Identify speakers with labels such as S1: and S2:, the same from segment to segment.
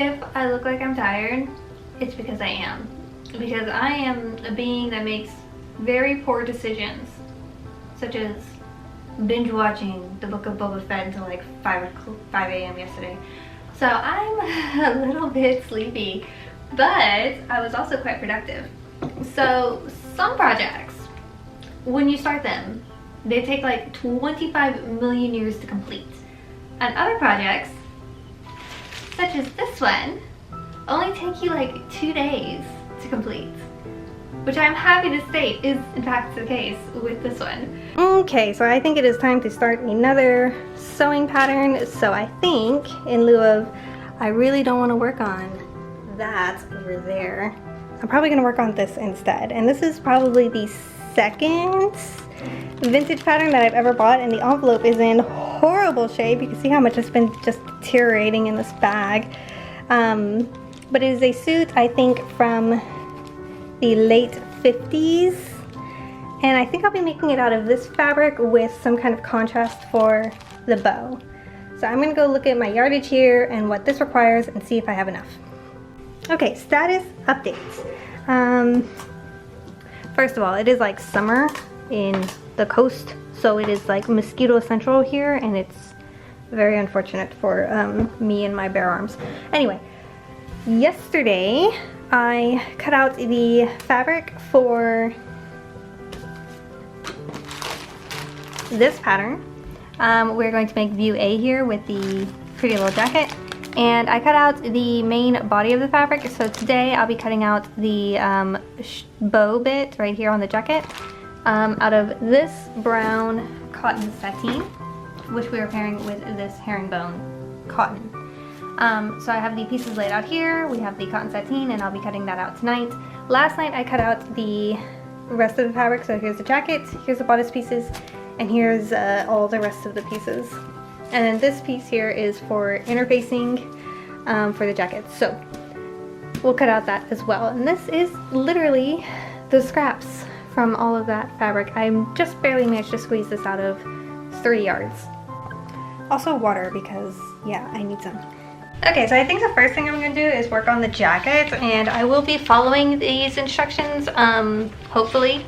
S1: If I look like I'm tired, it's because I am. Because I am a being that makes very poor decisions, such as binge watching the Book of Boba Fett until like 5 a.m. yesterday. So I'm a little bit sleepy, but I was also quite productive. So some projects, when you start them, they take like 25 million years to complete. And other projects, such as this one, only take you like 2 days to complete. Which I'm happy to state is in fact the case with this one. Okay, so I think it is time to start another sewing pattern. So I think in lieu of, I really don't want to work on that over there, I'm probably going to work on this instead. And this is probably the second vintage pattern that I've ever bought, and the envelope is in horrible shape. You can see how much it's been just deteriorating in this bag. But it is a suit, I think, from the late 50s, and I think I'll be making it out of this fabric with some kind of contrast for the bow. So I'm gonna go look at my yardage here and what this requires and see if I have enough. Okay, status updates. First of all, it is like summer in the coast, so it is like mosquito central here, and it's very unfortunate for me and my bare arms. Anyway, yesterday I cut out the fabric for this pattern. We're going to make view A here with the pretty little jacket, and I cut out the main body of the fabric. So today I'll be cutting out the bow bit right here on the jacket out of this brown cotton sateen, which we are pairing with this herringbone cotton. So I have the pieces laid out here. We have the cotton sateen, and I'll be cutting that out tonight. Last night I cut out the rest of the fabric. So here's the jacket, here's the bodice pieces, and here's all the rest of the pieces. And then this piece here is for interfacing for the jacket. So we'll cut out that as well. And this is literally the scraps from all of that fabric. I'm just barely managed to squeeze this out of 3 yards. Also water, because yeah, I need some. Okay, so I think the first thing I'm going to do is work on the jacket, and I will be following these instructions, hopefully,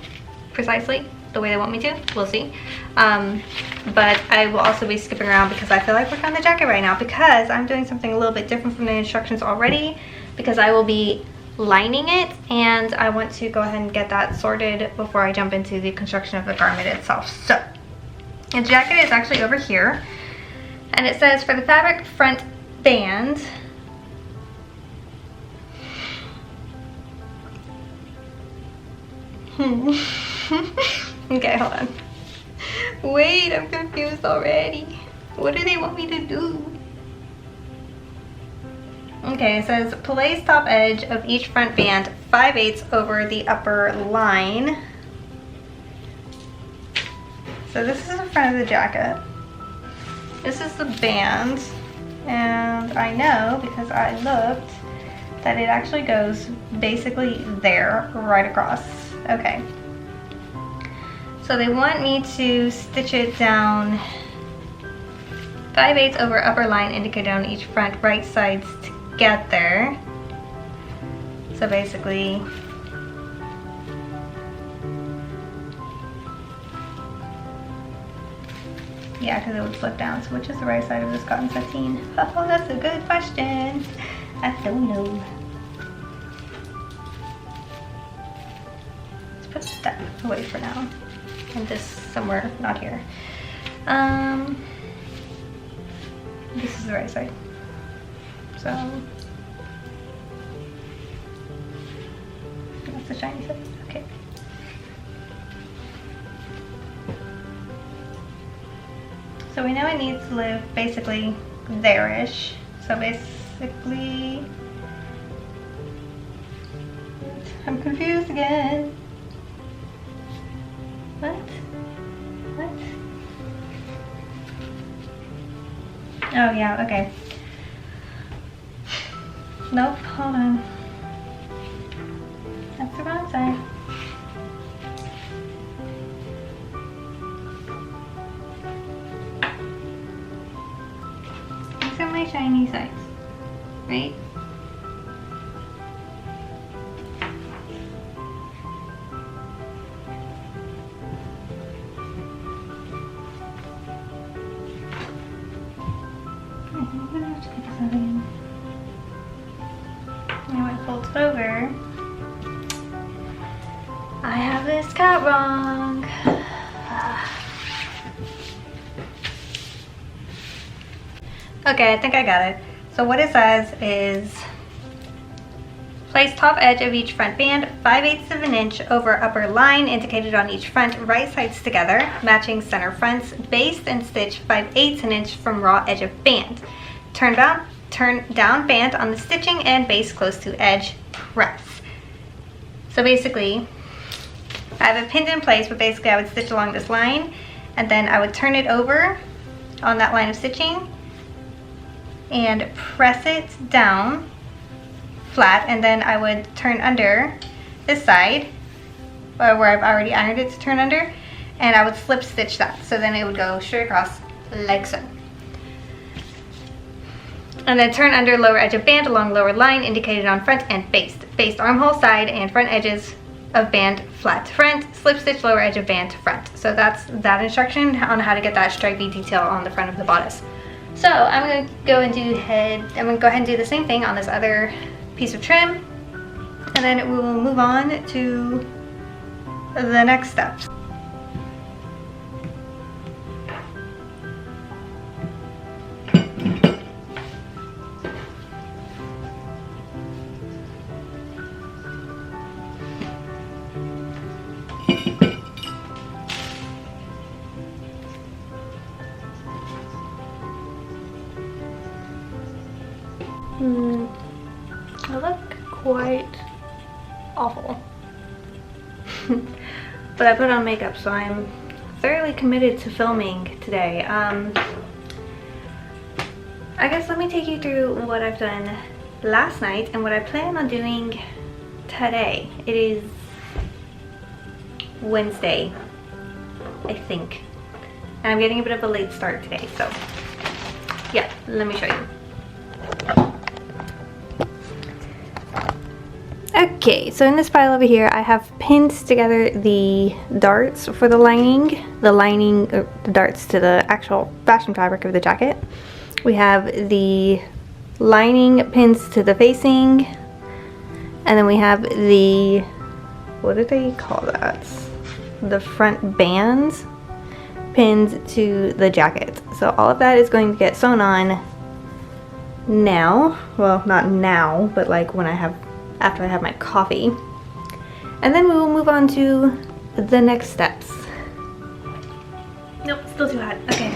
S1: precisely the way they want me to. We'll see. But I will also be skipping around because I feel like working on the jacket right now, because I'm doing something a little bit different from the instructions already, because I will be lining it, and I want to go ahead and get that sorted before I jump into the construction of the garment itself. So, the jacket is actually over here, and it says for the fabric front band, okay, hold on. Wait, I'm confused already. What do they want me to do? Okay, it says place top edge of each front band 5/8 over the upper line. So this is the front of the jacket. This is the band. And I know, because I looked, that it actually goes basically there, right across. Okay. So they want me to stitch it down 5/8 over upper line indicated on each front right sides together. So basically, yeah, because it would flip down. So which is the right side of this cotton sateen? Oh, that's a good question. I don't know. Let's put that away for now. And this somewhere, not here. This is the right side. So that's the shiny side. Okay. So we know it needs to live basically there-ish. So basically, I'm confused again. What? What? Oh yeah, okay. Nope, hold on. That's the wrong side. These are my shiny sides, right? I'm gonna have to get this out again. Now I fold it over. I have this cut wrong. Okay, I think I got it. So what it says is, place top edge of each front band 5/8 of an inch over upper line indicated on each front, right sides together, matching center fronts, baste and stitch 5/8 an inch from raw edge of band. Turn down band on the stitching and baste close to edge, press. So basically, I have it pinned in place, but basically I would stitch along this line and then I would turn it over on that line of stitching and press it down flat, and then I would turn under this side where I've already ironed it to turn under, and I would slip stitch that, so then it would go straight across like so. And then turn under lower edge of band along lower line indicated on front and baste. Baste armhole side and front edges of band flat to front, slip stitch lower edge of band to front. So that's that instruction on how to get that stripy detail on the front of the bodice. So I'm going to go ahead and do the same thing on this other piece of trim, and then we will move on to the next steps. I look quite awful. But I put on makeup, so I'm thoroughly committed to filming today. I guess let me take you through what I've done last night and what I plan on doing today. It is Wednesday, I think. And I'm getting a bit of a late start today, so yeah, let me show you. Okay, so in this pile over here, I have pinned together the darts for the darts to the actual fashion fabric of the jacket. We have the lining pins to the facing, and then we have the, what do they call that? The front bands pinned to the jacket. So all of that is going to get sewn on now. Well, not now, but like when after I have my coffee. And then we will move on to the next steps. Nope, still too hot. Okay.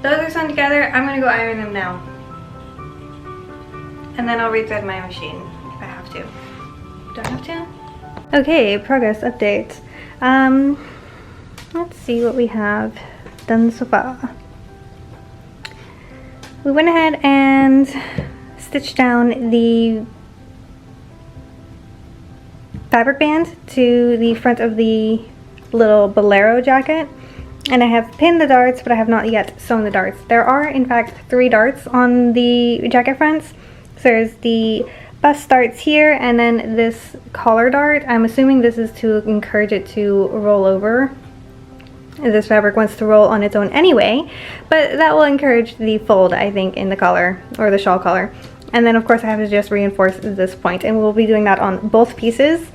S1: Those are sewn together. I'm gonna go iron them now. And then I'll rethread my machine if I have to. Do I have to? Okay, progress update. Let's see what we have done so far. We went ahead and stitched down the fabric band to the front of the little bolero jacket, and I have pinned the darts, but I have not yet sewn the darts. There are in fact 3 darts on the jacket fronts. So there's the bust darts here, and then this collar dart. I'm assuming this is to encourage it to roll over. This fabric wants to roll on its own anyway, but that will encourage the fold, I think, in the collar, or the shawl collar. And then of course I have to just reinforce this point, and we'll be doing that on both pieces.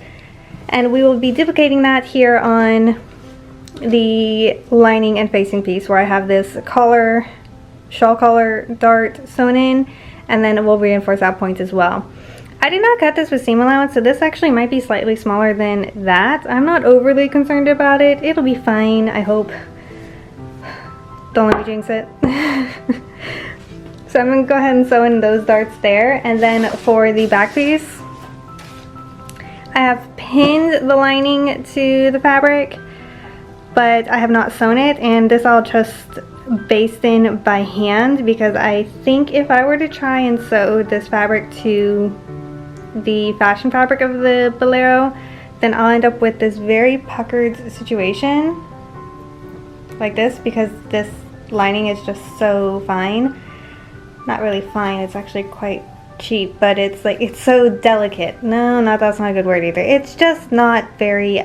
S1: And we will be duplicating that here on the lining and facing piece, where I have this collar, shawl collar dart sewn in, and then we'll reinforce that point as well. I did not cut this with seam allowance, so this actually might be slightly smaller than that. I'm not overly concerned about it. It'll be fine, I hope. Don't let me jinx it. So I'm going to go ahead and sew in those darts there. And then for the back piece, I have pinned the lining to the fabric, but I have not sewn it. And this I'll just baste in by hand, because I think if I were to try and sew this fabric to the fashion fabric of the bolero, then I'll end up with this very puckered situation like this, because this lining is just so fine. Not really fine, it's actually quite cheap, but it's like, it's so delicate. No, that's not a good word either. It's just not very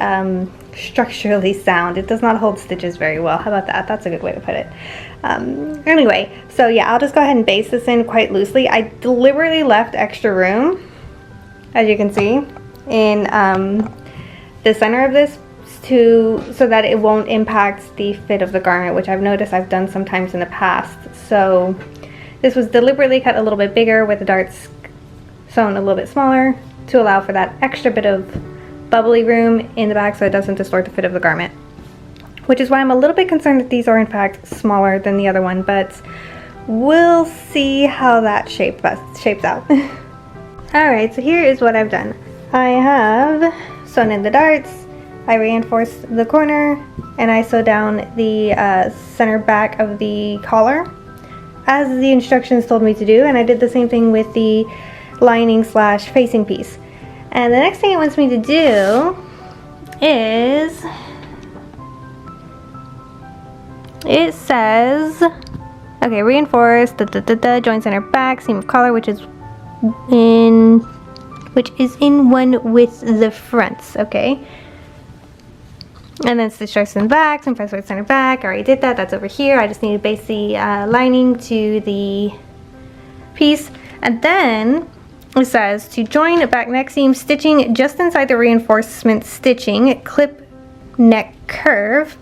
S1: structurally sound. It does not hold stitches very well. How about that? That's a good way to put it. Anyway, so yeah, I'll just go ahead and baste this in quite loosely. I deliberately left extra room, as you can see, in the center of this so that it won't impact the fit of the garment, which I've noticed I've done sometimes in the past. So this was deliberately cut a little bit bigger with the darts sewn a little bit smaller to allow for that extra bit of bubbly room in the back so it doesn't distort the fit of the garment. Which is why I'm a little bit concerned that these are in fact smaller than the other one, but we'll see how that shapes out. Alright, so here is what I've done. I have sewn in the darts, I reinforced the corner, and I sewed down the center back of the collar as the instructions told me to do, and I did the same thing with the lining slash facing piece. And the next thing it wants me to do is, it says, okay, reinforce join center back, seam of collar, which is in one with the fronts, okay? And then stitch starts in the back, seam first center back. I already did that. That's over here. I just need to baste the lining to the piece, and then it says to join back neck seam stitching just inside the reinforcement stitching, clip neck curve,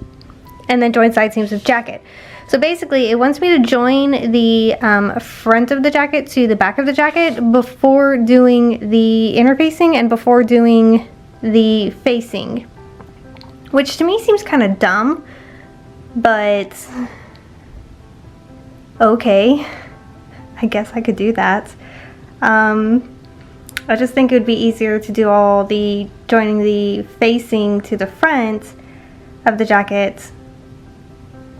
S1: and then join side seams of jacket. So basically it wants me to join the front of the jacket to the back of the jacket before doing the interfacing and before doing the facing, which to me seems kind of dumb, but okay, I guess I could do that. I just think it would be easier to do all the joining the facing to the front of the jacket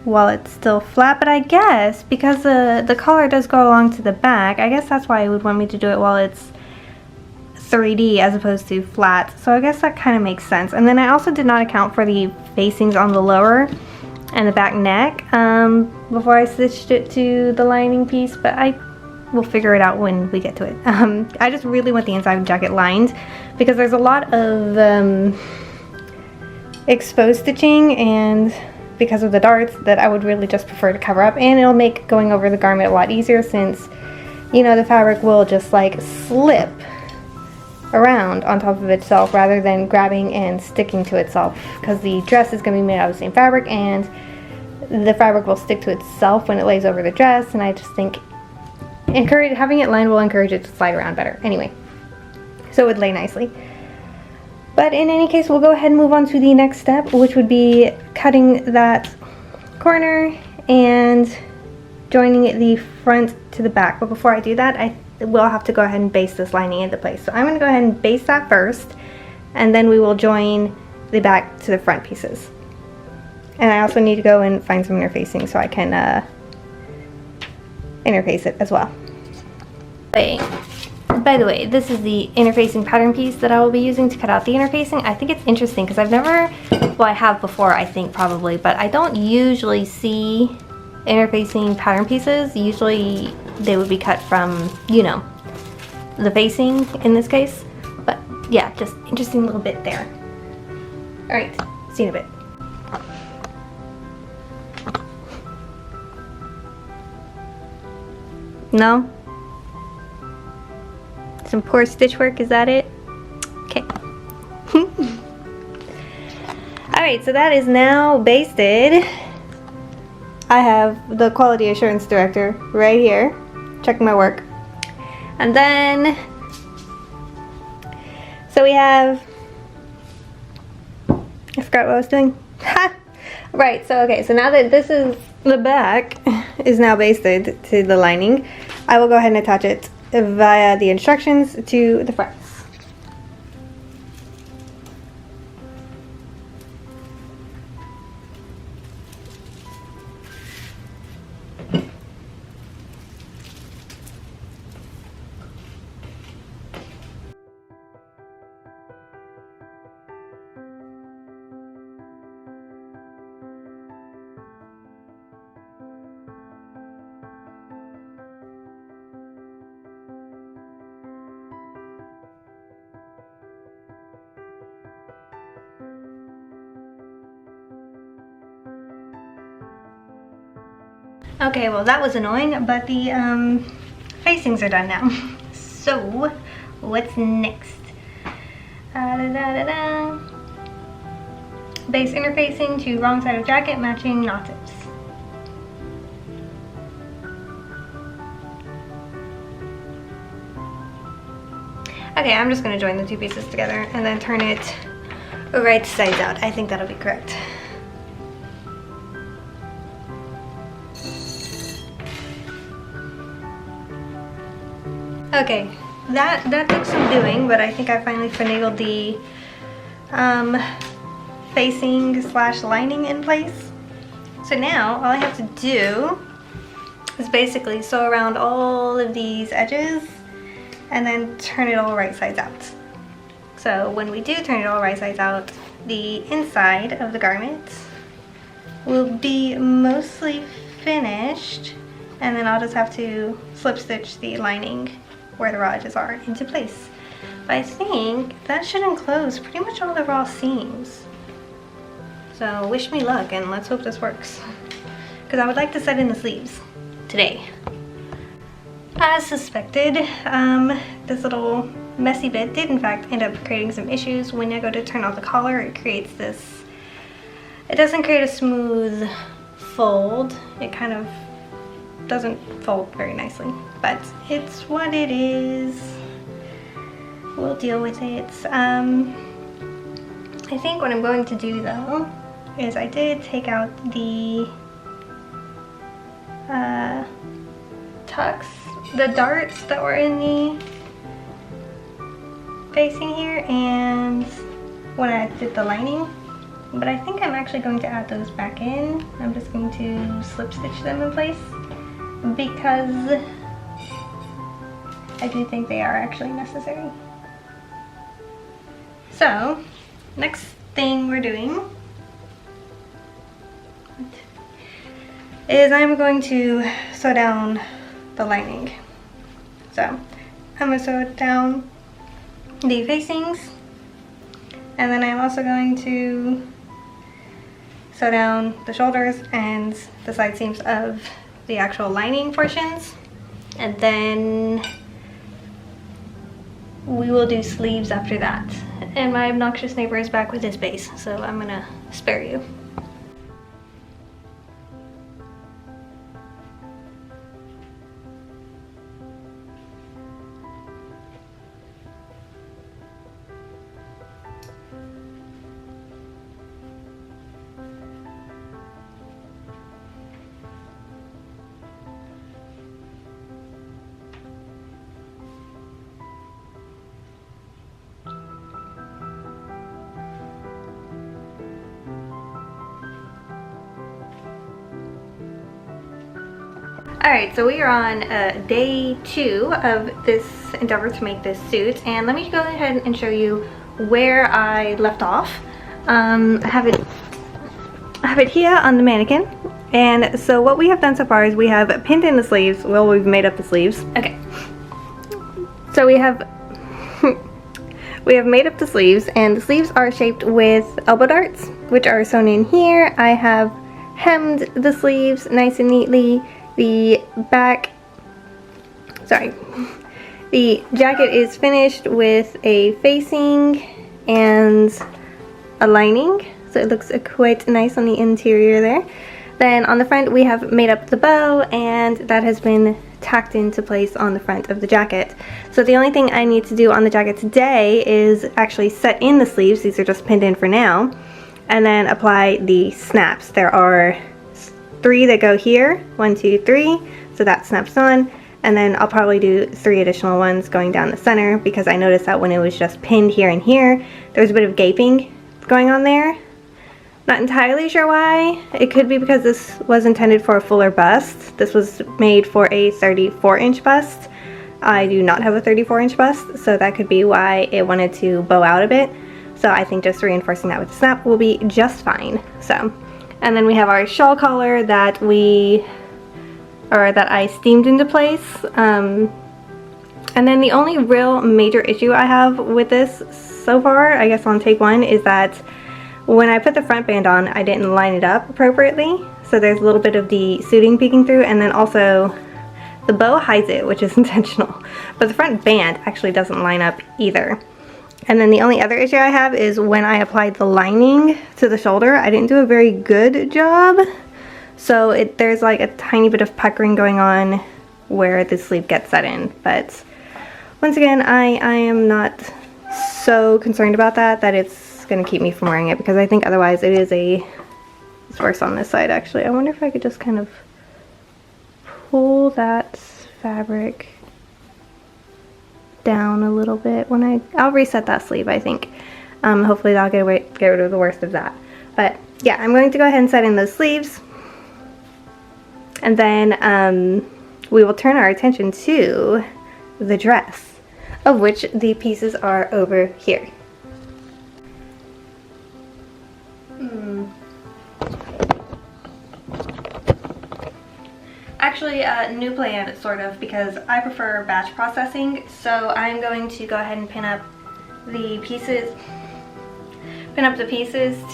S1: while it's still flat, but I guess because the collar does go along to the back, I guess that's why it would want me to do it while it's 3D as opposed to flat. So I guess that kind of makes sense. And then I also did not account for the facings on the lower and the back neck before I stitched it to the lining piece, but I will figure it out when we get to it. I just really want the inside jacket lined because there's a lot of exposed stitching, and because of the darts that I would really just prefer to cover up, and it'll make going over the garment a lot easier since, you know, the fabric will just like slip around on top of itself rather than grabbing and sticking to itself, because the dress is going to be made out of the same fabric and the fabric will stick to itself when it lays over the dress, and I just think having it lined will encourage it to slide around better. Anyway, so it would lay nicely. But in any case, we'll go ahead and move on to the next step, which would be cutting that corner and joining the front to the back. But before I do that, I will have to go ahead and baste this lining into place. So I'm going to go ahead and baste that first, and then we will join the back to the front pieces. And I also need to go and find some interfacing so I can interface it as well. By the way, this is the interfacing pattern piece that I will be using to cut out the interfacing. I think it's interesting because I've never, well, I have before, I think probably, but I don't usually see interfacing pattern pieces. Usually they would be cut from, you know, the facing in this case. But yeah, just interesting little bit there. All right, see you in a bit. No? Some poor stitch work, is that it? Okay. Alright, so that is now basted. I have the quality assurance director right here checking my work. And then, so we have, I forgot what I was doing. Right, so okay, so now that this is, the back is now basted to the lining, I will go ahead and attach it via the instructions to the front. Okay, well that was annoying, but the facings are done now. So, what's next? Base interfacing to wrong side of jacket, matching knot tips. Okay, I'm just going to join the two pieces together and then turn it right sides out. I think that'll be correct. Okay, that took some doing, but I think I finally finagled the facing slash lining in place. So now all I have to do is basically sew around all of these edges and then turn it all right sides out. So when we do turn it all right sides out, the inside of the garment will be mostly finished, and then I'll just have to slip stitch the lining where the raw edges are into place. But I think that should enclose pretty much all the raw seams. So wish me luck and let's hope this works. Because I would like to set in the sleeves today. As suspected, this little messy bit did in fact end up creating some issues. When I go to turn off the collar, it creates this, it doesn't create a smooth fold. It kind of doesn't fold very nicely, but it's what it is. We'll deal with it. I think what I'm going to do though is I did take out the tucks, the darts that were in the facing here, and when I did the lining, but I think I'm actually going to add those back in. I'm just going to slip stitch them in place because I do think they are actually necessary. So, next thing we're doing is I'm going to sew down the lining. So, I'm going to sew down the facings, and then I'm also going to sew down the shoulders and the side seams of the actual lining portions, and then we will do sleeves after that. And my obnoxious neighbor is back with his base, so I'm gonna spare you. Alright, so we are on day 2 of this endeavor to make this suit, and let me go ahead and show you where I left off. I have it here on the mannequin, and so what we have done so far is we have pinned in the sleeves. Well, we've made up the sleeves. Okay, so we have made up the sleeves, and the sleeves are shaped with elbow darts, which are sewn in here. I have hemmed the sleeves nice and neatly. The jacket is finished with a facing and a lining, so it looks quite nice on the interior there. Then on the front we have made up the bow, and that has been tacked into place on the front of the jacket. So the only thing I need to do on the jacket today is actually set in the sleeves. These are just pinned in for now, and then apply the snaps. There are 3 that go here, 1, 2, 3, so that snaps on, and then I'll probably do 3 additional ones going down the center, because I noticed that when it was just pinned here and here, there was a bit of gaping going on there. Not entirely sure why. It could be because this was intended for a fuller bust. This was made for a 34-inch bust. I do not have a 34-inch bust, so that could be why it wanted to bow out a bit. So I think just reinforcing that with the snap will be just fine. So. And then we have our shawl collar that I steamed into place. And then the only real major issue I have with this so far, I guess on take 1, is that when I put the front band on, I didn't line it up appropriately. So
S2: so there's a little bit of the suiting peeking through, and then also the bow hides it, which is intentional. But the front band actually doesn't line up either. And then the only other issue I have is when I applied the lining to the shoulder, I didn't do a very good job. So there's like a tiny bit of puckering going on where the sleeve gets set in. But once again, I am not so concerned about that it's going to keep me from wearing it, because I think otherwise it's worse on this side actually. I wonder if I could just kind of pull that fabric down a little bit when I'll reset that sleeve, I think. Hopefully that'll get rid of the worst of that. But yeah, I'm going to go ahead and set in those sleeves. And then we will turn our attention to the dress, of which the pieces are over here. Actually, new plan, sort of, because I prefer batch processing, so I'm going to go ahead and pin up the pieces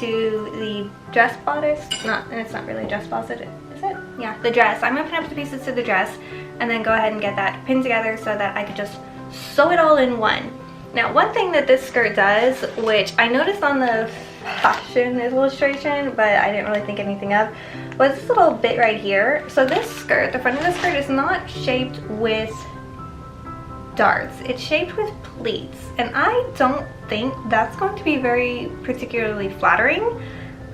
S2: to the dress bodice. It's not really a dress bodice, is it? Yeah, the dress. I'm going to pin up the pieces to the dress and then go ahead and get that pinned together so that I could just sew it all in one. Now, one thing that this skirt does, which I noticed on the fashion illustration, but I didn't really think anything of, was this little bit right here. So this skirt, the front of the skirt, is not shaped with darts. It's shaped with pleats, and I don't think that's going to be very particularly flattering.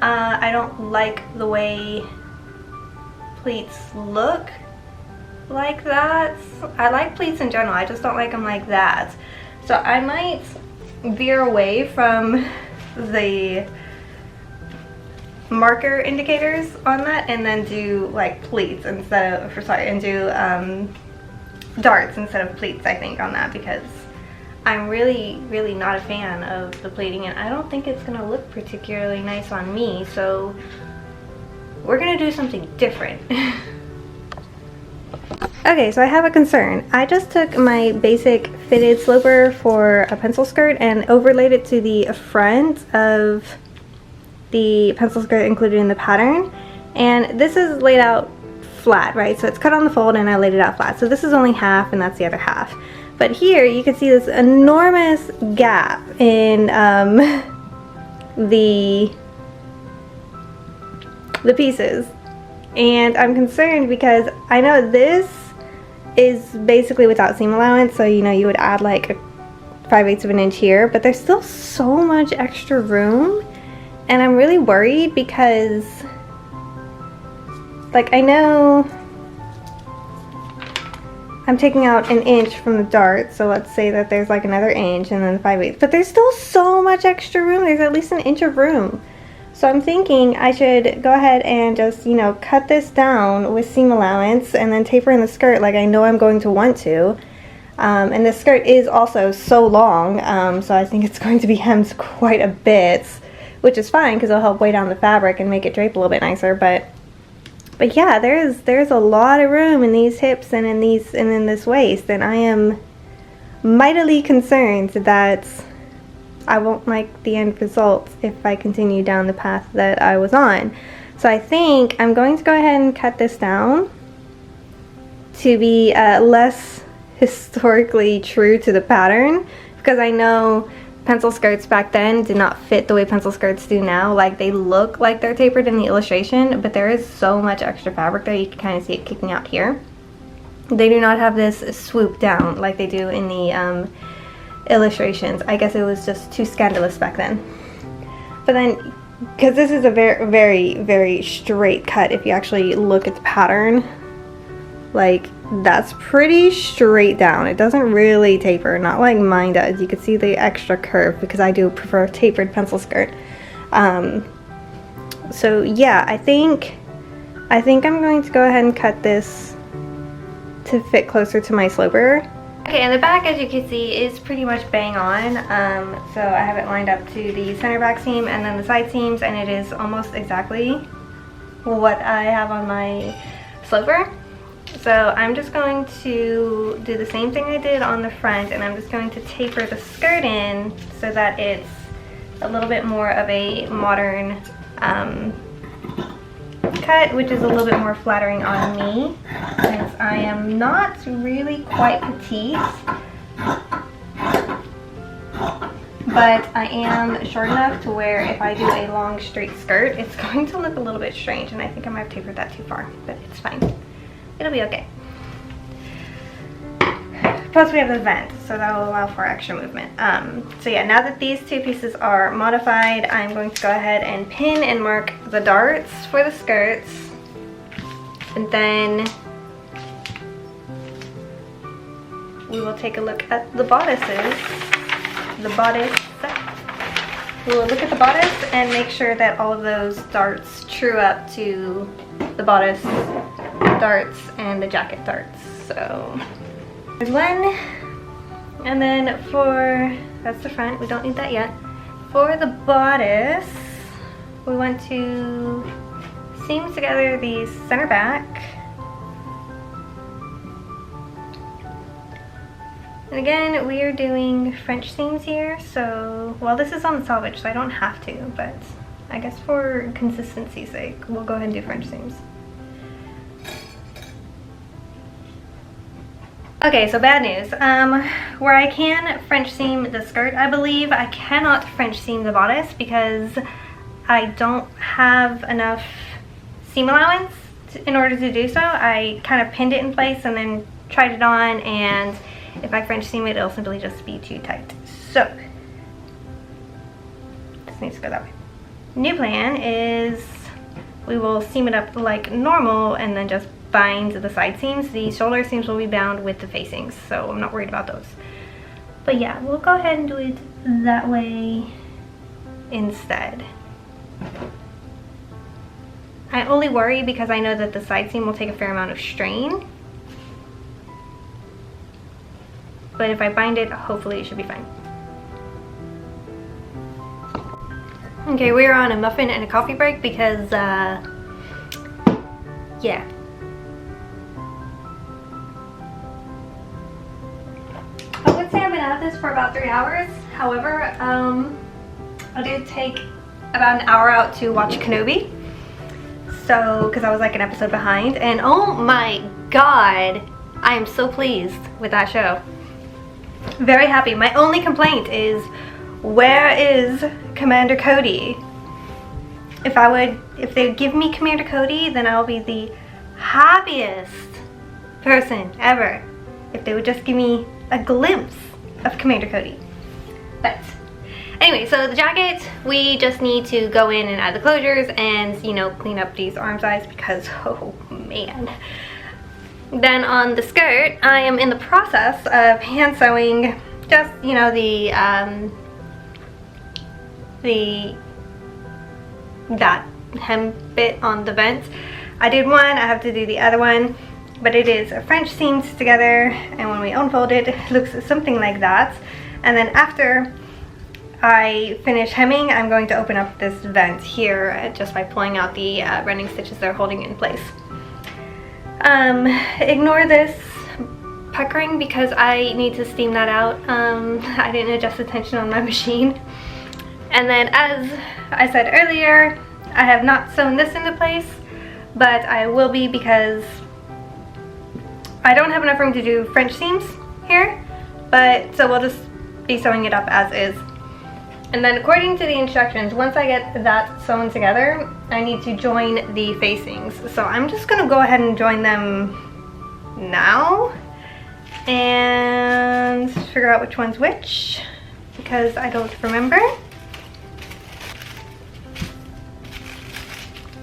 S2: I don't like the way pleats look like that. I like pleats in general, I just don't like them like that. So I might veer away from the marker indicators on that and then do like pleats instead of, and do darts instead of pleats, I think, on that, because I'm really not a fan of the pleating, and I don't think it's gonna look particularly nice on me, so we're gonna do something different. Okay, so I have a concern. I just took my basic fitted sloper for a pencil skirt and overlaid it to the front of the pencil skirt included in the pattern, and this is laid out flat, right? So it's cut on the fold and I laid it out flat. So this is only half and that's the other half. But here you can see this enormous gap in the pieces, and I'm concerned because I know this is basically without seam allowance, so you know you would add like a 5/8 of an inch here, but there's still so much extra room, and I'm really worried because, like, I know I'm taking out an inch from the dart, so let's say that there's like another inch and then 5/8, but there's still so much extra room. There's at least an inch of room. So I'm thinking I should go ahead and just, you know, cut this down with seam allowance and then taper in the skirt like I know I'm going to want to. And this skirt is also so long, so I think it's going to be hemmed quite a bit, which is fine because it'll help weigh down the fabric and make it drape a little bit nicer. But yeah, there's a lot of room in these hips and in this waist, and I am mightily concerned that I won't like the end result if I continue down the path that I was on. So I think I'm going to go ahead and cut this down to be less historically true to the pattern, because I know pencil skirts back then did not fit the way pencil skirts do now. Like, they look like they're tapered in the illustration, but there is so much extra fabric there. You can kind of see it kicking out here. They do not have this swoop down like they do in the illustrations. I guess it was just too scandalous back then. But then, because this is a very straight cut, if you actually look at the pattern, like, that's pretty straight down. It doesn't really taper, not like mine does. You can see the extra curve because I do prefer a tapered pencil skirt. So yeah, I think I'm going to go ahead and cut this to fit closer to my sloper. Okay, and the back, as you can see, is pretty much bang on. So I have it lined up to the center back seam and then the side seams, and it is almost exactly what I have on my sloper. So I'm just going to do the same thing I did on the front, and I'm just going to taper the skirt in so that it's a little bit more of a modern cut, which is a little bit more flattering on me, since I am not really quite petite, but I am short enough to where if I do a long straight skirt, it's going to look a little bit strange, and I think I might have tapered that too far, but it's fine. It'll be okay. Plus we have the vent, so that will allow for extra movement. So yeah, now that these two pieces are modified, I'm going to go ahead and pin and mark the darts for the skirts. And then we will take a look at the bodices. We will look at the bodice and make sure that all of those darts true up to the bodice darts and the jacket darts. So there's one, and then that's the front, we don't need that yet. For the bodice, we want to seam together the center back. And again, we are doing French seams here, so, well, this is on selvage, so I don't have to, but I guess for consistency's sake, we'll go ahead and do French seams. Okay, so bad news. Where I can French seam the skirt, I believe, I cannot French seam the bodice because I don't have enough seam allowance in order to do so. I kind of pinned it in place and then tried it on, and if I French seam it, it'll simply just be too tight. So, this needs to go that way. New plan is we will seam it up like normal and then just bind the side seams. The shoulder seams will be bound with the facings, so I'm not worried about those. But yeah, we'll go ahead and do it that way instead. I only worry because I know that the side seam will take a fair amount of strain. But if I bind it, hopefully it should be fine. Okay, we are on a muffin and a coffee break because, yeah. I would say I've been at this for about 3 hours. However, I did take about an hour out to watch Kenobi. So, because I was like an episode behind. And oh my god, I am so pleased with that show. Very happy. My only complaint is, where is Commander Cody? If they give me Commander Cody, then I'll be the happiest person ever. If they would just give me a glimpse of Commander Cody. But anyway, so the jacket, we just need to go in and add the closures and, you know, clean up these arm sides because, oh man. Then on the skirt, I am in the process of hand sewing just, you know, that hem bit on the vent. I did one, I have to do the other one, but it is French seamed together, and when we unfold it, it looks something like that. And then after I finish hemming, I'm going to open up this vent here just by pulling out the running stitches that are holding it in place. Ignore this puckering because I need to steam that out. I didn't adjust the tension on my machine. And then, as I said earlier, I have not sewn this into place, but I will be because I don't have enough room to do French seams here, but so we'll just be sewing it up as is. And then according to the instructions, once I get that sewn together, I need to join the facings. So I'm just gonna go ahead and join them now and figure out which one's which because I don't remember.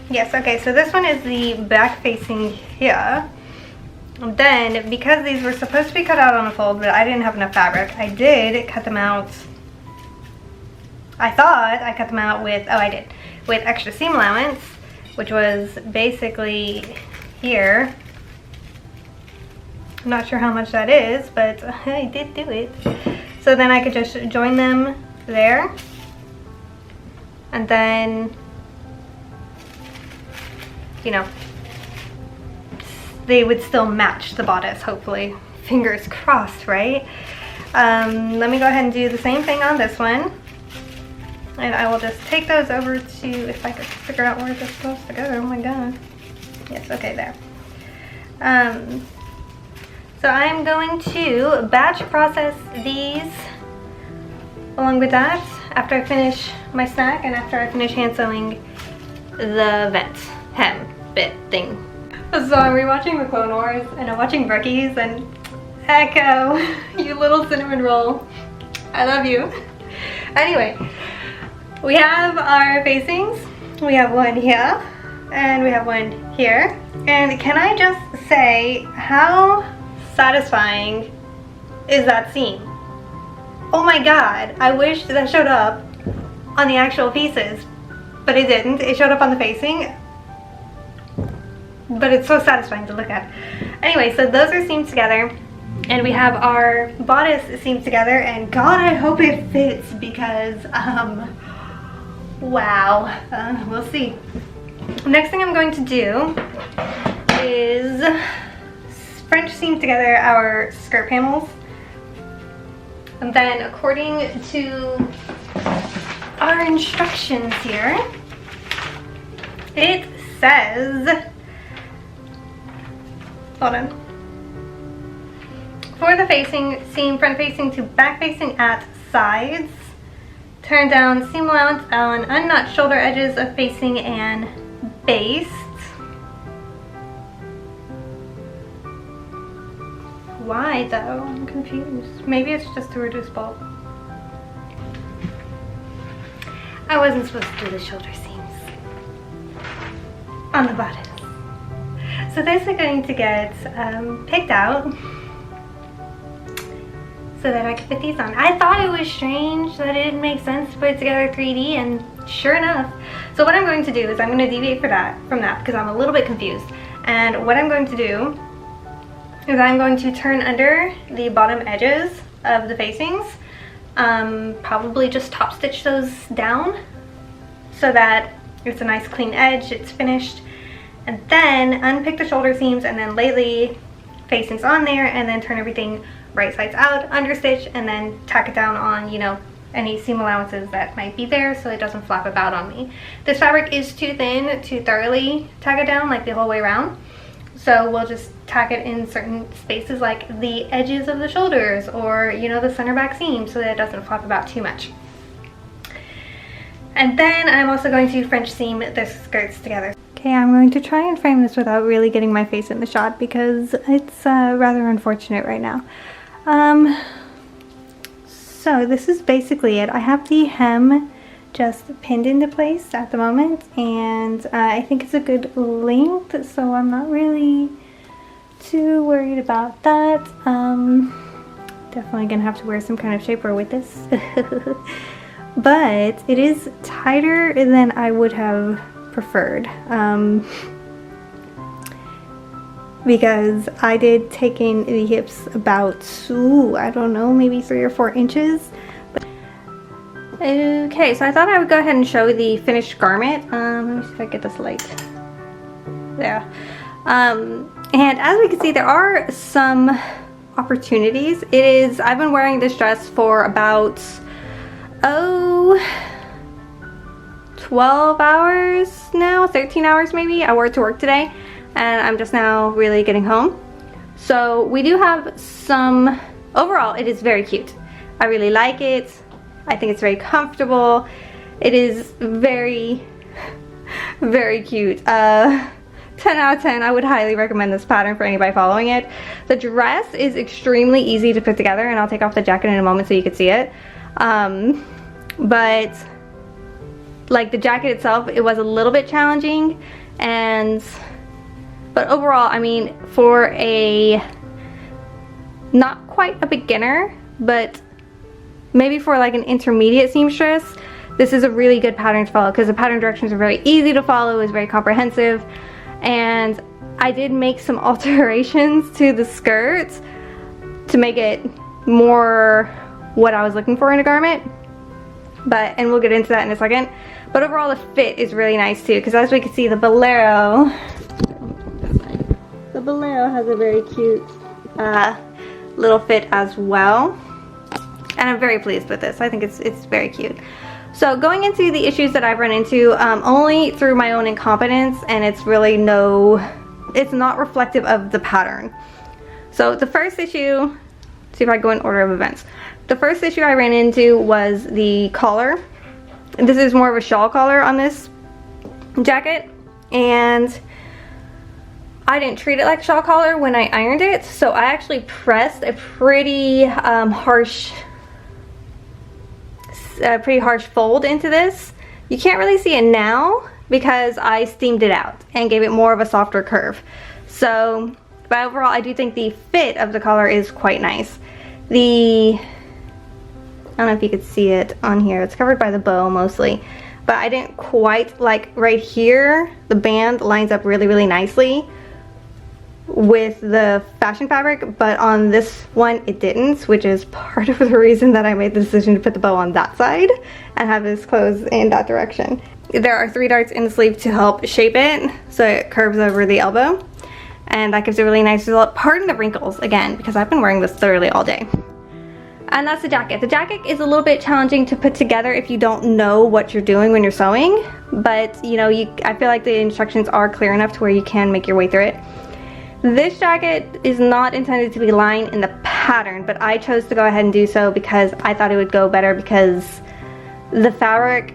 S2: Yes, okay, so this one is the back facing here. And then, because these were supposed to be cut out on a fold, but I didn't have enough fabric, I did cut them out. I thought I cut them out with, oh I did, with extra seam allowance, which was basically here. I'm not sure how much that is, but I did do it. So then I could just join them there. And then, you know, they would still match the bodice, hopefully. Fingers crossed, right? Let me go ahead and do the same thing on this one. And I will just take those over to, if I could figure out where they're supposed to go. Oh my god. Yes, okay, there. So I'm going to batch process these along with that after I finish my snack and after I finish hand sewing the hem bit thing. So I'm rewatching the Clone Wars and I'm watching Brookie's and Echo, you little cinnamon roll. I love you. Anyway, we have our facings. We have one here and we have one here. And can I just say how satisfying is that seam? Oh my god, I wish that showed up on the actual pieces, but it didn't. It showed up on the facing, but it's so satisfying to look at. Anyway, so those are seamed together, and we have our bodice seamed together, and god, I hope it fits because, wow, we'll see. Next thing I'm going to do is French seam together our skirt panels. And then according to our instructions here, it says, hold on, for the facing, seam front facing to back facing at sides, turn down seam allowance on unknot shoulder edges of facing and baste. Why though? I'm confused. Maybe it's just to reduce bulk. I wasn't supposed to do the shoulder seams on the bodice. So those are going to get picked out so that I could put these on. I thought it was strange that it didn't make sense to put it together 3D, and sure enough. So what I'm going to do is I'm going to deviate from that because I'm a little bit confused. And what I'm going to do is I'm going to turn under the bottom edges of the facings, probably just top stitch those down so that it's a nice clean edge, it's finished, and then unpick the shoulder seams and then lay the facings on there and then turn everything right sides out, understitch, and then tack it down on, you know, any seam allowances that might be there so it doesn't flap about on me. This fabric is too thin to thoroughly tack it down like the whole way around. So we'll just tack it in certain spaces like the edges of the shoulders or, you know, the center back seam so that it doesn't flop about too much. And then I'm also going to French seam the skirts together. Okay, I'm going to try and frame this without really getting my face in the shot because it's rather unfortunate right now. So this is basically it. I have the hem just pinned into place at the moment, and I think it's a good length, so I'm not really too worried about that. Definitely gonna have to wear some kind of shapewear with this. But it is tighter than I would have preferred, because I did take in the hips about, I don't know, maybe 3 or 4 inches. Okay, so I thought I would go ahead and show the finished garment. Let me see if I get this light. There. And as we can see, there are some opportunities. I've been wearing this dress for about, 12 hours now, 13 hours maybe. I wore it to work today, and I'm just now really getting home. So we do have some, overall, it is very cute. I really like it. I think it's very comfortable. It is very, very cute. 10 out of 10. I would highly recommend this pattern for anybody following it. The dress is extremely easy to put together, and I'll take off the jacket in a moment so you can see it. But like the jacket itself, it was a little bit challenging, but overall, I mean, for a not quite a beginner, but maybe for like an intermediate seamstress, this is a really good pattern to follow because the pattern directions are very easy to follow, it's very comprehensive, and I did make some alterations to the skirt to make it more what I was looking for in a garment, and we'll get into that in a second. But overall, the fit is really nice too, because as we can see, the bolero has a very cute little fit as well. And I'm very pleased with this. I think it's very cute. So going into the issues that I've run into, only through my own incompetence, and it's really it's not reflective of the pattern. So the first issue, see if I go in order of events. The first issue I ran into was the collar. This is more of a shawl collar on this jacket, and I didn't treat it like a shawl collar when I ironed it, so I actually pressed a pretty harsh fold into this. You can't really see it now because I steamed it out and gave it more of a softer curve. So, but overall I do think the fit of the collar is quite nice. I don't know if you could see it on here. It's covered by the bow mostly, but I didn't quite like right here. The band lines up really, really nicely with the fashion fabric, but on this one it didn't, which is part of the reason that I made the decision to put the bow on that side and have this close in that direction. There are 3 darts in the sleeve to help shape it so it curves over the elbow, and that gives a really nice result. Pardon the wrinkles again, because I've been wearing this literally all day. And that's the jacket. The jacket is a little bit challenging to put together if you don't know what you're doing when you're sewing, but you know, I feel like the instructions are clear enough to where you can make your way through it. This jacket is not intended to be lined in the pattern, but I chose to go ahead and do so because I thought it would go better, because the fabric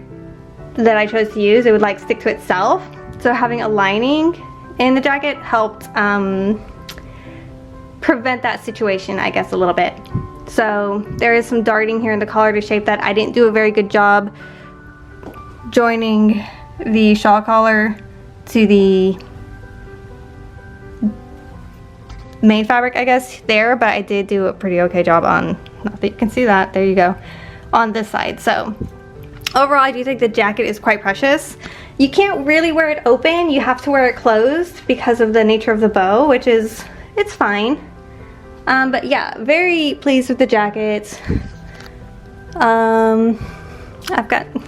S2: that I chose to use, it would like stick to itself. So having a lining in the jacket helped prevent that situation, I guess, a little bit. So there is some darting here in the collar to shape that. I didn't do a very good job joining the shawl collar to the main fabric, I guess, there, but I did do a pretty okay job on, not that you can see that, there you go, on this side. So overall I do think the jacket is quite precious. You can't really wear it open, you have to wear it closed because of the nature of the bow, which is, it's fine. But yeah, very pleased with the jacket.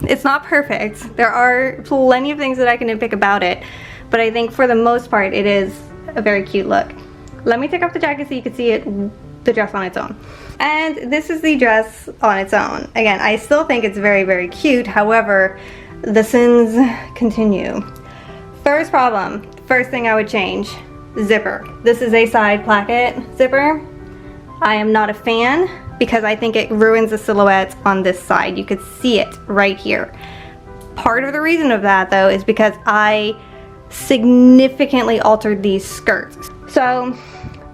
S2: It's not perfect. There are plenty of things that I can nitpick about it, but I think for the most part it is a very cute look. Let me take off the jacket so you can see the dress on its own. And this is the dress on its own. Again, I still think it's very, very cute. However, the sins continue. First problem, first thing I would change, zipper. This is a side placket zipper. I am not a fan because I think it ruins the silhouette on this side. You could see it right here. Part of the reason of that though is because I significantly altered these skirts. So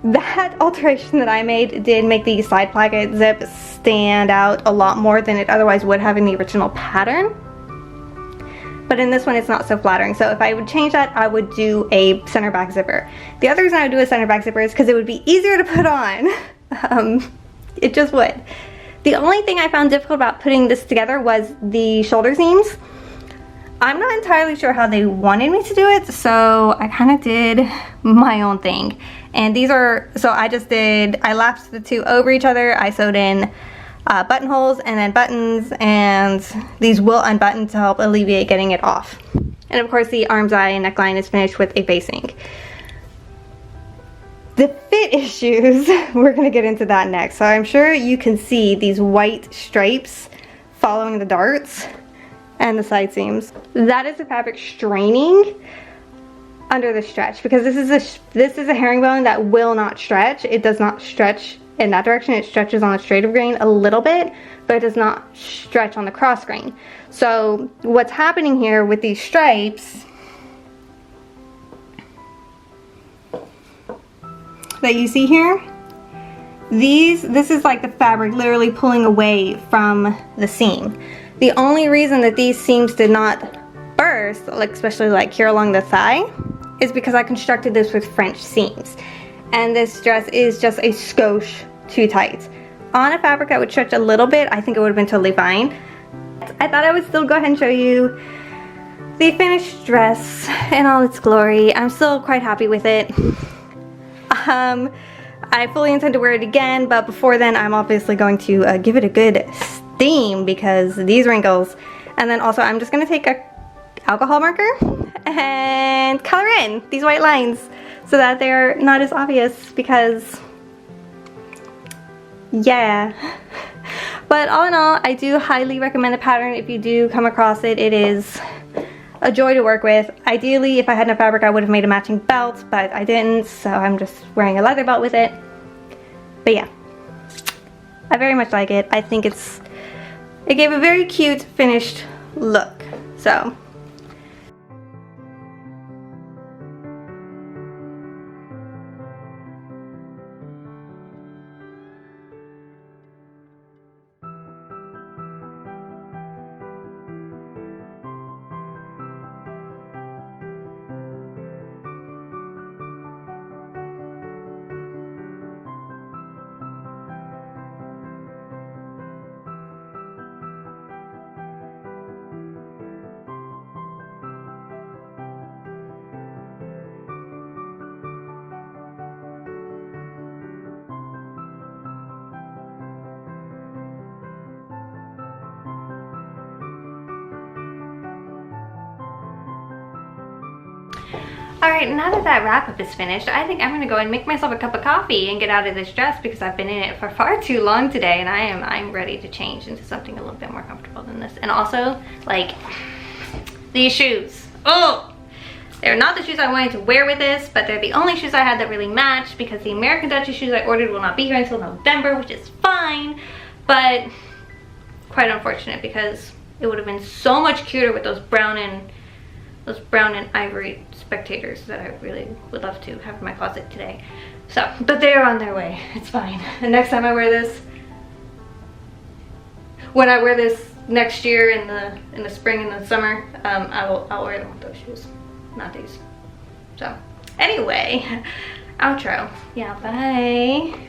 S2: that alteration that I made did make the side placket zip stand out a lot more than it otherwise would have in the original pattern. But in this one it's not so flattering. So if I would change that, I would do a center back zipper. The other reason I would do a center back zipper is because it would be easier to put on. It just would. The only thing I found difficult about putting this together was the shoulder seams. I'm not entirely sure how they wanted me to do it, so I kind of did my own thing. And these are, so I lapsed the two over each other. I sewed in buttonholes and then buttons, and these will unbutton to help alleviate getting it off. And of course the arm's eye and neckline is finished with a facing. The fit issues, we're gonna get into that next. So I'm sure you can see these white stripes following the darts and the side seams. That is the fabric straining under the stretch, because this is a herringbone that will not stretch. It does not stretch in that direction. It stretches on the straight of grain a little bit, but it does not stretch on the cross grain. So what's happening here with these stripes that you see here, this is like the fabric literally pulling away from the seam. The only reason that these seams did not burst, like especially like here along the thigh, is because I constructed this with French seams. And this dress is just a skosh too tight. On a fabric that would stretch a little bit, I think it would have been totally fine. I thought I would still go ahead and show you the finished dress in all its glory. I'm still quite happy with it. I fully intend to wear it again, but before then I'm obviously going to give it a good steam because these wrinkles. And then also I'm just going to take a alcohol marker and color in these white lines so that they're not as obvious, because yeah. But all in all, I do highly recommend the pattern if you do come across it. It is a joy to work with. Ideally, if I had enough fabric, I would have made a matching belt, but I didn't, so I'm just wearing a leather belt with it. But yeah, I very much like it. I think it gave a very cute finished look. So alright, now that that wrap up is finished, I think I'm gonna go and make myself a cup of coffee and get out of this dress because I've been in it for far too long today, and I'm ready to change into something a little bit more comfortable than this. And also, like, these shoes. Oh! They're not the shoes I wanted to wear with this, but they're the only shoes I had that really match because the American Duchess shoes I ordered will not be here until November, which is fine, but quite unfortunate because it would have been so much cuter with those brown and ivory spectators that I really would love to have in my closet today. So, but they're on their way. It's fine. The next time I wear this, when I wear this next year in the spring and the summer, I'll wear them with those shoes, not these. So, anyway, outro. Yeah, bye.